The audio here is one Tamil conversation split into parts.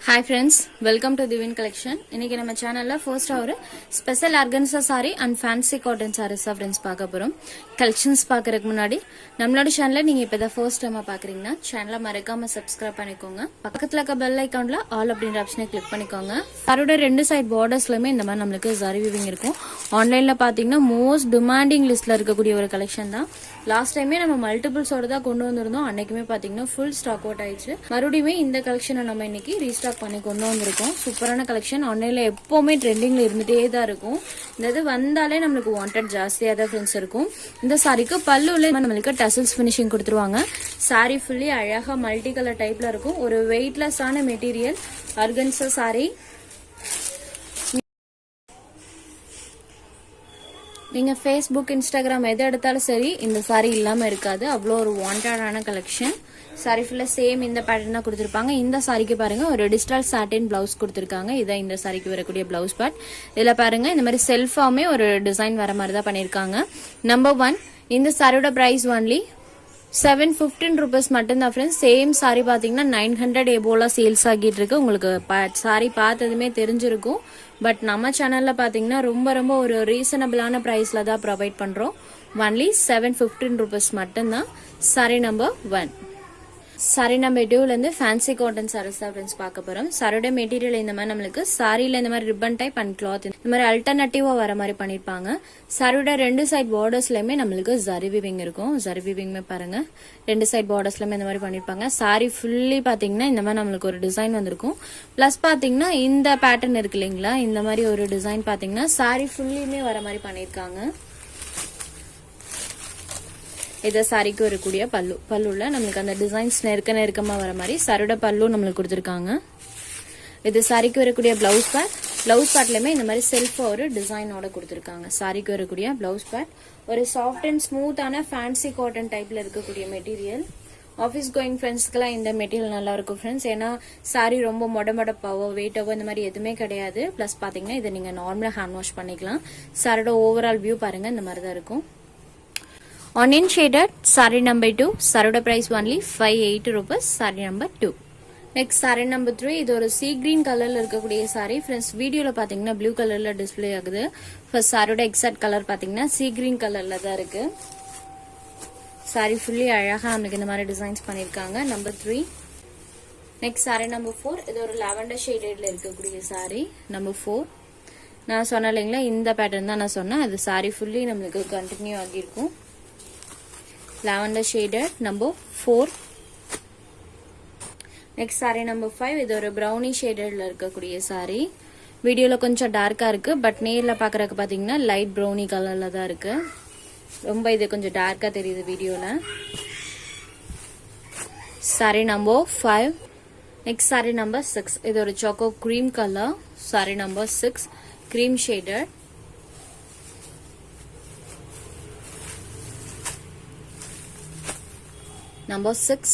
Hi friends, welcome to Divine Collection. இன்னைக்கு நம்ம சேனல்ல ஃபர்ஸ்ட் ஒரு special organza saree and fancy cotton sarees friends பார்க்க போறோம். கலெக்ஷன்ஸ் பார்க்கறதுக்கு முன்னாடி நம்மளோட சேனலை நீங்க இப்பதான் ஃபர்ஸ்ட் டைம் பார்க்கறீங்கன்னா சேனலை மறக்காம Subscribe பண்ணிக்கோங்க. பக்கத்துல இருக்க பெல் ஐகான்ல ஆல் அப்படிங்கற ஆப்ஷனை கிளிக் பண்ணிக்கோங்க. சாரியோட ரெண்டு சைடு பார்டர்ஸ்லயுமே இந்த மாதிரி நமக்கு zari weaving இருக்கும். ஆன்லைன்ல பாத்தீங்கன்னா மோஸ்ட் டிமாண்டிங் லிஸ்ட்ல இருக்கக்கூடிய ஒரு கலெக்ஷன் தான். லாஸ்ட் டைமே நம்ம மல்டிபிள்ஸோட தான் கொண்டு வந்திருந்தோம். அன்னைக்குமே பாத்தீங்கன்னா ஃபுல் ஸ்டாக் அவுட் ஆயிடுச்சு. மறுபடியும் இந்த கலெக்ஷனை நம்ம இன்னைக்கு ரீஸ்டாக் பண்ணி கொண்டு வந்திருக்கோம். சூப்பரான கலெக்ஷன். ஆன்லைன்ல எப்பவுமே ட்ரெண்டிங்ல இருந்துட்டே தான் இருக்கும். இந்த இது வந்தாலே நம்மளுக்கு வாண்டட் ஜாஸ்தியா தான் ஃப்ரெண்ட்ஸ் இருக்கும். இந்த சாரிக்கு பல்லுல நம்மளுக்கு டசல்ஸ் ஃபினிஷிங் கொடுத்துருவாங்க. சாரி ஃபுல்லி அழகா மல்டி கலர் டைப்ல இருக்கும். ஒரு வெயிட்லெஸ்ஸான மெட்டீரியல் ஆர்கன்சா சாரி. நீங்க Facebook, Instagram எதை எடுத்தாலும் சரி இந்த சாரி இல்லாம இருக்காது. அவ்வளோ ஒரு வாண்டடான கலெக்ஷன். சாரி ஃபுல்லா சேம் இந்த பேட்டர்ன் தான் கொடுத்துருப்பாங்க. இந்த சாரிக்கு பாருங்க ஒரு டிஜிட்டல் சாட்டின் பிளவுஸ் கொடுத்துருக்காங்க. இதான் இந்த சாரிக்கு வரக்கூடிய பிளவுஸ் பார்ட். இதுல பாருங்க இந்த மாதிரி செல்ஃபாமே ஒரு டிசைன் வர மாதிரி தான் பண்ணிருக்காங்க. நம்பர் 1 இந்த சாரியோட பிரைஸ் ஒன்லி 715 rupees மட்டும்தான் ஃப்ரெண்ட்ஸ். சேம் சாரி பாத்தீங்கன்னா 900 எபோலா சேல்ஸ் ஆகிட்டு இருக்கு. உங்களுக்கு சாரி பார்த்ததுமே தெரிஞ்சிருக்கும். பட் நம்ம சேனல்ல பாத்தீங்கன்னா ரொம்ப ஒரு ரீசனபிளான பிரைஸ்ல தான் ப்ரொவைட் பண்றோம். ஒன்லி 715 rupees மட்டும்தான். Sorry number 1. சாரி நம்பர் 2ல இருந்து ஃபேன்சி காட்டன் சாரீஸ் தான் ஃப்ரெண்ட்ஸ் பார்க்க போறோம். சாரியோட மெட்டீரியல் இந்த மாதிரி நம்மளுக்கு சாரியில இந்த மாதிரி ரிப்பன் டைப் அண்ட் கிளாத் இந்த மாதிரி அல்டர்னேட்டிவா வர மாதிரி பண்ணிருப்பாங்க. சாரியோட ரெண்டு சைட் பார்டர்ஸ்லயுமே நம்மளுக்கு ஜரி வீவிங் இருக்கும். ஜரி வீவிங்மே பாருங்க ரெண்டு சைட் பார்டர்ஸ்லயுமே இந்த மாதிரி பண்ணிருப்பாங்க. சாரி ஃபுல்லி பாத்தீங்கன்னா இந்த மாதிரி நம்மளுக்கு ஒரு டிசைன் வந்திருக்கும். பிளஸ் பாத்தீங்கன்னா இந்த பேட்டர்ன் இருக்கு இல்லைங்களா, இந்த மாதிரி ஒரு டிசைன் பாத்தீங்கன்னா சாரி ஃபுல்லியுமே வர மாதிரி பண்ணிருக்காங்க. இது சாரிக்கு வரக்கூடிய பல்லுல நம்மளுக்கு அந்த டிசைன்ஸ் நெருக்கமா வர மாதிரி சாரியோட பல்லு நம்மளுக்கு கொடுத்துருக்காங்க. இது சாரிக்கு வரக்கூடிய பிளவுஸ் பேட். பிளவுஸ் பேட்லயுமே இந்த மாதிரி செல்ஃபா ஒரு டிசைனோட கொடுத்துருக்காங்க. சாரிக்கு வரக்கூடிய பிளவுஸ் பேட் ஒரு சாஃப்ட் அண்ட் ஸ்மூத்தான ஃபேன்சி காட்டன் டைப்ல இருக்கக்கூடிய மெட்டீரியல். ஆஃபீஸ் கோயிங் ஃப்ரெண்ட்ஸ்க்குலாம் இந்த மெட்டீரியல் நல்லா இருக்கும் ஃப்ரெண்ட்ஸ். ஏன்னா சாரி ரொம்ப மொடமொடப்பாவோ வெயிட்டாவோ இந்த மாதிரி எதுவுமே கிடையாது. பிளஸ் பாத்தீங்கன்னா இதை நீங்க நார்மலா ஹேண்ட் வாஷ் பண்ணிக்கலாம். சாரியோட ஓவரால் வியூ பாருங்க இந்த மாதிரி தான் இருக்கும். Onion shaded saree number 2. சாரியோட price only 580 rupees. Sari number 2. Next sari number 3. இது ஒரு சீ கிரீன் கலர்ல இருக்கக்கூடிய சாரி ஃப்ரெண்ட்ஸ். வீடியோல பாத்தீங்கன்னா ப்ளூ கலர்ல டிஸ்பிளே ஆகுது. ஃபர்ஸ்ட் சாரியோட எக்ஸாக்ட் கலர் பாத்தீங்கன்னா சீ கிரீன் கலர்ல தான் இருக்கு. சாரி ஃபுல்லி அழகா நமக்கு இந்த மாதிரி டிசைன்ஸ் பண்ணிருக்காங்க. நம்பர் 3. Next sari number 4. இது ஒரு லாவெண்டர் ஷேடட்ல இருக்கக்கூடிய சாரி நம்பர் 4. நான் சொன்னேன் இல்லைங்களா, இந்த பேட்டர்ன் தான் நான் சொன்னேன். அது சாரி ஃபுல்லி நம்மளுக்கு கண்டினியூ ஆகியிருக்கும். lavender shaded number 4. next saree number 5. இது ஒரு brownie shadedல இருக்கக்கூடிய saree. வீடியோல கொஞ்சம் டார்க்கா இருக்கு. பட் நேர்ல பாக்குறதுக்கு பாத்தீங்கன்னா லைட் brownie கலர்ல தான் இருக்கு. ரொம்ப இது கொஞ்சம் டார்க்கா தெரியுது வீடியோல. saree number 5. next saree number 6. இது ஒரு choco cream color. saree number 6 cream shaded. Number 6.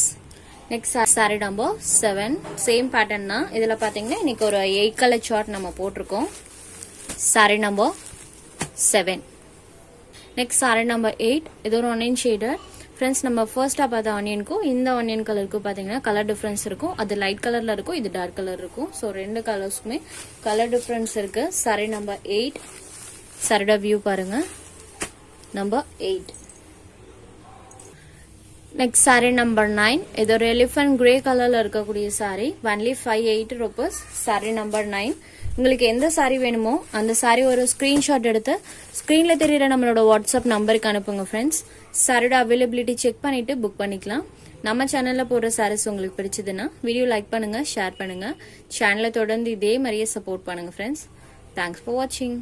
next saree number 7. same pattern தான். இதுல பாத்தீங்கன்னா இன்னைக்கு ஒரு 8 color chart நம்ம போட்டிருக்கோம். saree number 7. next saree number 8. இது ஒரு onion shaded. ஃப்ரெண்ட்ஸ் நம்ம ஃபர்ஸ்டா பார்த்த ஆனியனுக்கும் இந்த ஆனியன் கலருக்கும் பாத்தீங்கன்னா கலர் டிஃபரன்ஸ் இருக்கும். அது லைட் கலர்ல இருக்கும், இது டார்க் கலர் இருக்கும். ஸோ ரெண்டு கலர்ஸ்க்குமே கலர் டிஃபரன்ஸ் இருக்கு. saree number 8. சாரியோட வியூ பாருங்க. நம்பர் 8. Next sari number 9. இது ஒரு எலிஃபன்ட் கிரே கலர்ல இருக்கக்கூடிய sorry. Only 580 rupees. Sari number 9. உங்களுக்கு எந்த சாரி வேணுமோ அந்த சாரி ஒரு ஸ்கிரீன்ஷாட் எடுத்து ஸ்கிரீன்ல தெரியற நம்மளோட வாட்ஸ்அப் நம்பருக்கு அனுப்புங்க ஃப்ரெண்ட்ஸ். சாரியோட அவைலபிலிட்டி செக் பண்ணிட்டு புக் பண்ணிக்கலாம். நம்ம சேனல்ல போடுற சாரீஸ் உங்களுக்கு பிடிச்சதுன்னா வீடியோ லைக் பண்ணுங்க, ஷேர் பண்ணுங்க. சேனலை தொடர்ந்து இதே மாதிரியே சப்போர்ட் பண்ணுங்க ஃப்ரெண்ட்ஸ். தேங்க்ஸ் ஃபார் வாட்சிங்.